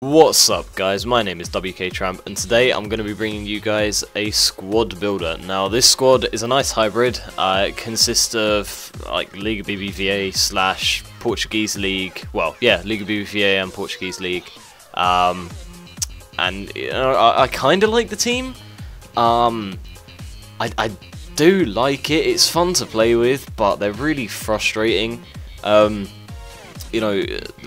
What's up guys, my name is WK Tramp and today I'm going to be bringing you guys a squad builder. Now this squad is a nice hybrid. It consists of like Liga BBVA slash Portuguese League, well yeah, Liga BBVA and Portuguese League. And you know, I kind of like the team. I do like it, it's fun to play with, but they're really frustrating. You know,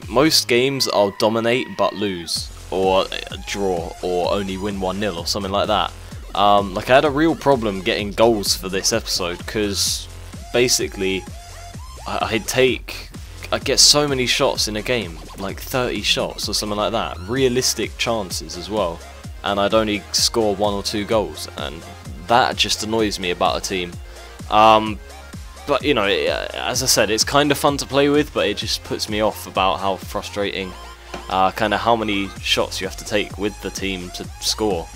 most games I'll dominate but lose, or draw, or only win 1-0 or something like that. Like I had a real problem getting goals for this episode, because basically I get so many shots in a game, like 30 shots or something like that, realistic chances as well, and I'd only score 1 or 2 goals, and that just annoys me about a team. But you know, as I said, it's kind of fun to play with, but it just puts me off about how frustrating, kind of how many shots you have to take with the team to score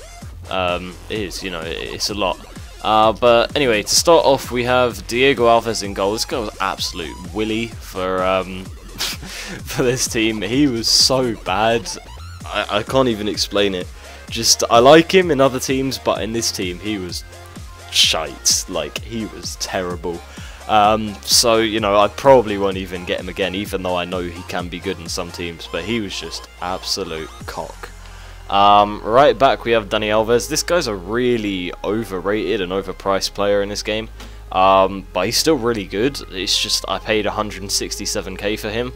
is. You know, it's a lot. But anyway, to start off, we have Diego Alves in goal. This guy was absolute willy for for this team. He was so bad, I can't even explain it. Just I like him in other teams, but in this team he was shite. Like he was terrible. So, you know, I probably won't even get him again, even though I know he can be good in some teams, but he was just absolute cock. Right back we have Dani Alves. This guy's a really overrated and overpriced player in this game, but he's still really good. It's just I paid 167k for him.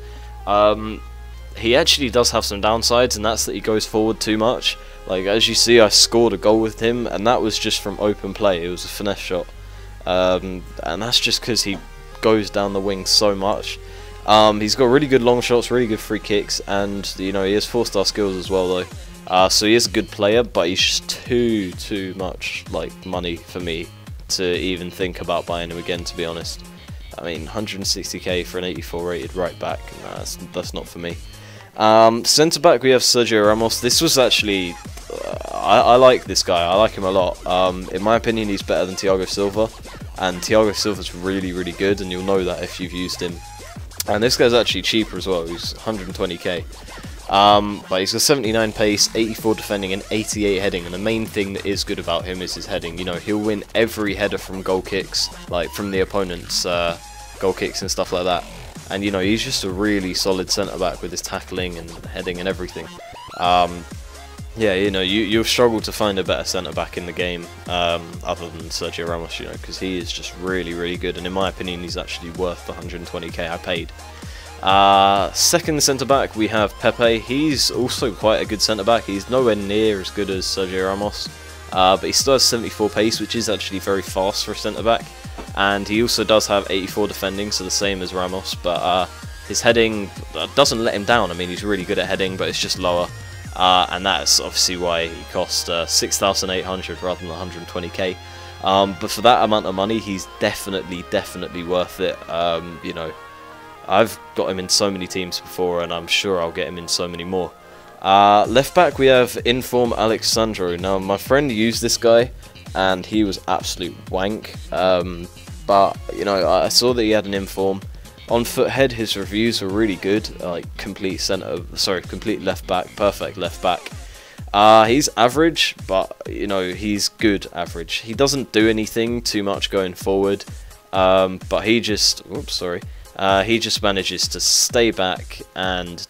He actually does have some downsides, and that's that he goes forward too much. Like, as you see, I scored a goal with him, and that was just from open play. It was a finesse shot. And that's just because he goes down the wing so much. He's got really good long shots, really good free kicks, and you know he has 4-star skills as well though. So he is a good player, but he's just too much like money for me to even think about buying him again. To be honest, I mean 160k for an 84 rated right back, nah, that's not for me. Centre back we have Sergio Ramos. This was actually I like this guy. I like him a lot. In my opinion, he's better than Thiago Silva, and Thiago Silva's really good, and you'll know that if you've used him. And this guy's actually cheaper as well. He's 120k, but he's got 79 pace, 84 defending, and 88 heading. And the main thing that is good about him is his heading. You know, he'll win every header from goal kicks, like from the opponent's goal kicks and stuff like that. And you know, he's just a really solid centre back with his tackling and heading and everything. Yeah, you know, you'll struggle to find a better centre-back in the game other than Sergio Ramos, you know, because he is just really good, and in my opinion he's actually worth the 120k I paid. Second centre-back we have Pepe. He's also quite a good centre-back. He's nowhere near as good as Sergio Ramos, but he still has 74 pace, which is actually very fast for a centre-back, and he also does have 84 defending, so the same as Ramos, but his heading doesn't let him down. I mean, he's really good at heading, but it's just lower. And that's obviously why he cost 6,800 rather than 120k. But for that amount of money, he's definitely worth it. You know, I've got him in so many teams before, and I'm sure I'll get him in so many more. Left back we have Inform Alexandro. Now my friend used this guy, and he was absolute wank. But you know, I saw that he had an Inform. On Foothead, his reviews were really good, like complete left back, perfect left back. He's average, but you know, he's good average. He doesn't do anything too much going forward, but he just, he just manages to stay back and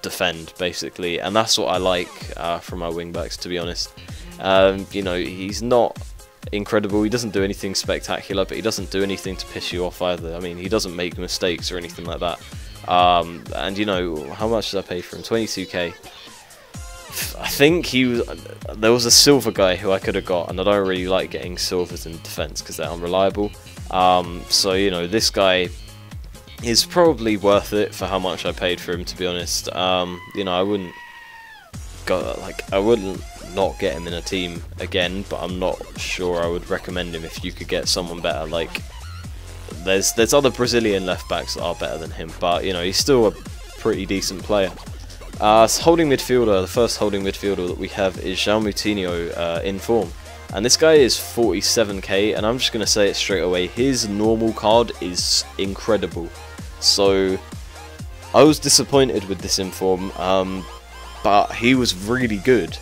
defend basically, and that's what I like from my wing backs, to be honest. You know, he's not incredible, he doesn't do anything spectacular, but he doesn't do anything to piss you off either. I mean, he doesn't make mistakes or anything like that. And you know, how much did I pay for him? 22k. I think there was a silver guy who I could have got, and I don't really like getting silvers in defense because they're unreliable. So you know, this guy is probably worth it for how much I paid for him, to be honest. You know, I wouldn't not get him in a team again, but I'm not sure I would recommend him if you could get someone better. Like there's other Brazilian left backs that are better than him, but you know, he's still a pretty decent player. Holding midfielder, the first holding midfielder that we have is João Moutinho in form, and this guy is 47k, and I'm just going to say it straight away, his normal card is incredible. So I was disappointed with this inform, but he was really good.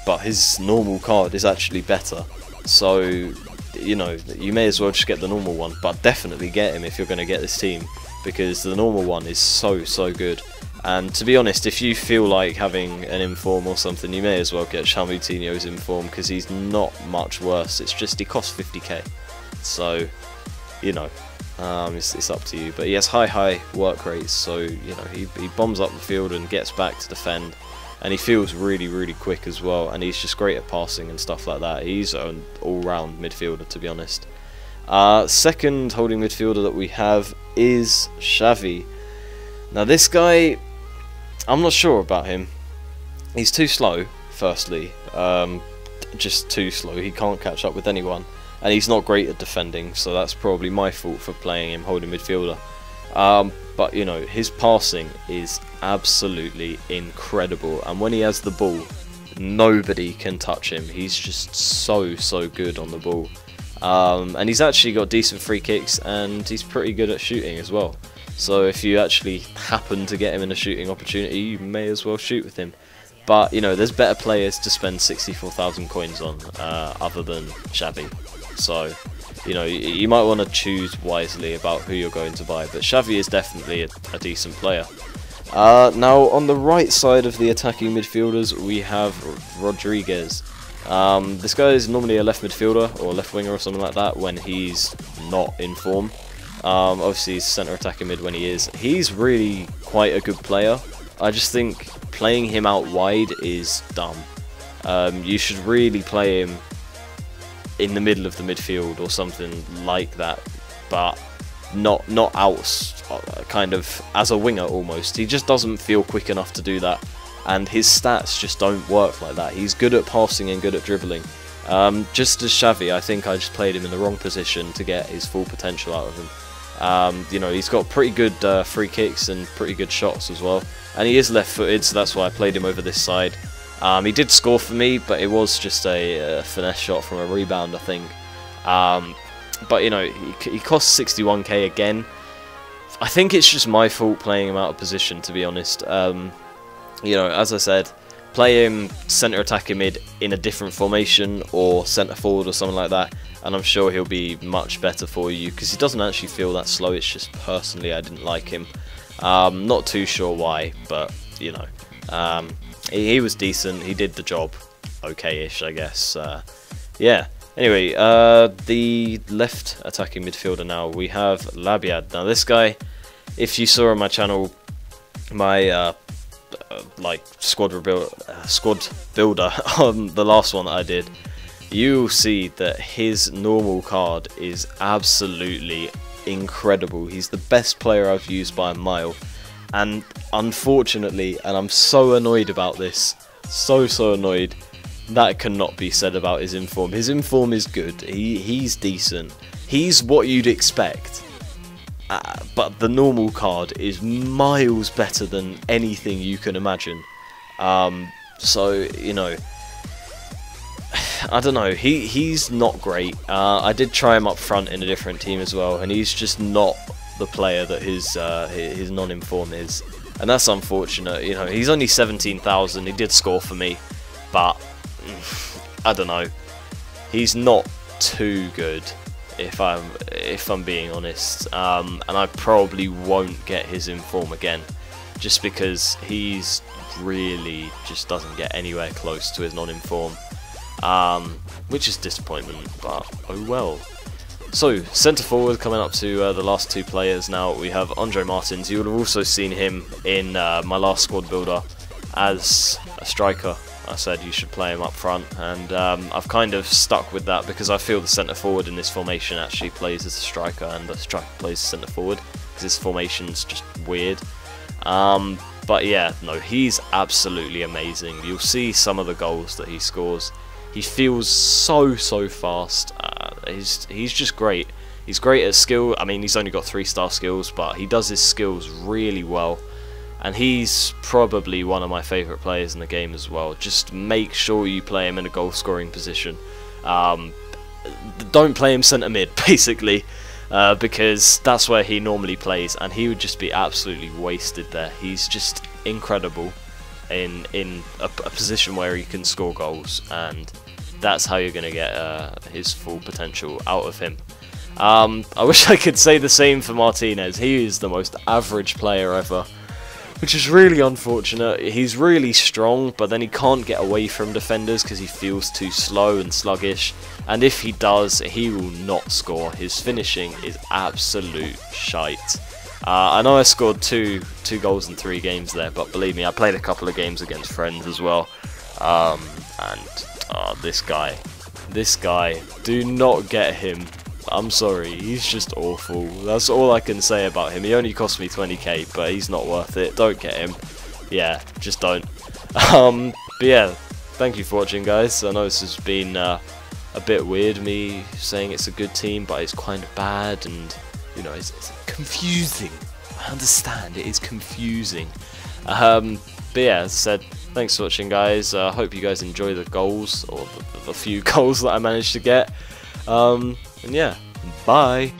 But his normal card is actually better. So, you know, you may as well just get the normal one. But definitely get him if you're going to get this team, because the normal one is so good. And to be honest, if you feel like having an inform or something, you may as well get Chamoutinho's inform, because he's not much worse. It's just he costs 50k. So, you know, it's up to you. But he has high work rates, so, you know, he bombs up the field and gets back to defend. And he feels really quick as well, and he's just great at passing and stuff like that. He's an all-round midfielder, to be honest. Second holding midfielder that we have is Xavi. Now this guy, I'm not sure about him. He's too slow, firstly. Just too slow. He can't catch up with anyone. And he's not great at defending, so that's probably my fault for playing him holding midfielder. But, you know, his passing is absolutely incredible. And when he has the ball, nobody can touch him. He's just so good on the ball. And he's actually got decent free kicks, and he's pretty good at shooting as well. So if you actually happen to get him in a shooting opportunity, you may as well shoot with him. But, you know, there's better players to spend 64,000 coins on other than Xavi. So, you know, you might want to choose wisely about who you're going to buy. But Xavi is definitely a decent player. Now, on the right side of the attacking midfielders, we have Rodriguez. This guy is normally a left midfielder or left winger or something like that when he's not in form. Obviously he's centre attacking mid when he is. He's really quite a good player. I just think playing him out wide is dumb. You should really play him in the middle of the midfield or something like that, but not out kind of as a winger almost. He just doesn't feel quick enough to do that, and his stats just don't work like that. He's good at passing and good at dribbling. Just as Xavi, I think I just played him in the wrong position to get his full potential out of him. You know, he's got pretty good free kicks and pretty good shots as well, and he is left-footed, so that's why I played him over this side. He did score for me, but it was just a finesse shot from a rebound, I think. But, you know, he costs 61k again. I think it's just my fault playing him out of position, to be honest. You know, as I said, play him centre attacking mid in a different formation or centre forward or something like that, and I'm sure he'll be much better for you, because he doesn't actually feel that slow. It's just personally I didn't like him. Not too sure why, but, you know, he was decent. He did the job okay-ish, I guess. Yeah. Anyway, the left attacking midfielder now, we have Labiad. Now this guy, if you saw on my channel, my like squad builder on the last one that I did, you'll see that his normal card is absolutely incredible. He's the best player I've used by a mile. And unfortunately, and I'm so annoyed about this, so annoyed, that cannot be said about his inform. His inform is good, he's decent, he's what you'd expect, but the normal card is miles better than anything you can imagine. So, you know, I don't know, he's not great. I did try him up front in a different team as well, and he's just not the player that his non-inform is, and that's unfortunate. You know, he's only 17,000. He did score for me, but I don't know. He's not too good, if I'm being honest. And I probably won't get his inform again, just because he's really just doesn't get anywhere close to his non-inform, which is disappointment. But oh well. So, centre forward, coming up to the last two players now, we have Andre Martins. You would have also seen him in my last squad builder as a striker. I said you should play him up front, and I've kind of stuck with that because I feel the centre forward in this formation actually plays as a striker, and the striker plays centre forward because this formation's just weird. But yeah, no, he's absolutely amazing. You'll see some of the goals that he scores. He feels so fast. He's just great. He's great at skill. I mean, he's only got 3-star skills, but he does his skills really well. And he's probably one of my favourite players in the game as well. Just make sure you play him in a goal-scoring position. Don't play him centre mid, basically, because that's where he normally plays, and he would just be absolutely wasted there. He's just incredible. in a position where he can score goals, and that's how you're going to get his full potential out of him. I wish I could say the same for Martinez. He is the most average player ever, which is really unfortunate. He's really strong, but then he can't get away from defenders because he feels too slow and sluggish. And if he does, he will not score. His finishing is absolute shite. I know I scored two goals in 3 games there, but believe me, I played a couple of games against friends as well. This guy, do not get him. I'm sorry, he's just awful. That's all I can say about him. He only cost me 20k, but he's not worth it. Don't get him. Yeah, just don't. But yeah, thank you for watching, guys. I know this has been a bit weird, me saying it's a good team, but it's kind of bad, and you know, it's confusing. I understand, it is confusing. But yeah, as I said, thanks for watching, guys. I hope you guys enjoy the goals, or the few goals that I managed to get. And yeah, bye.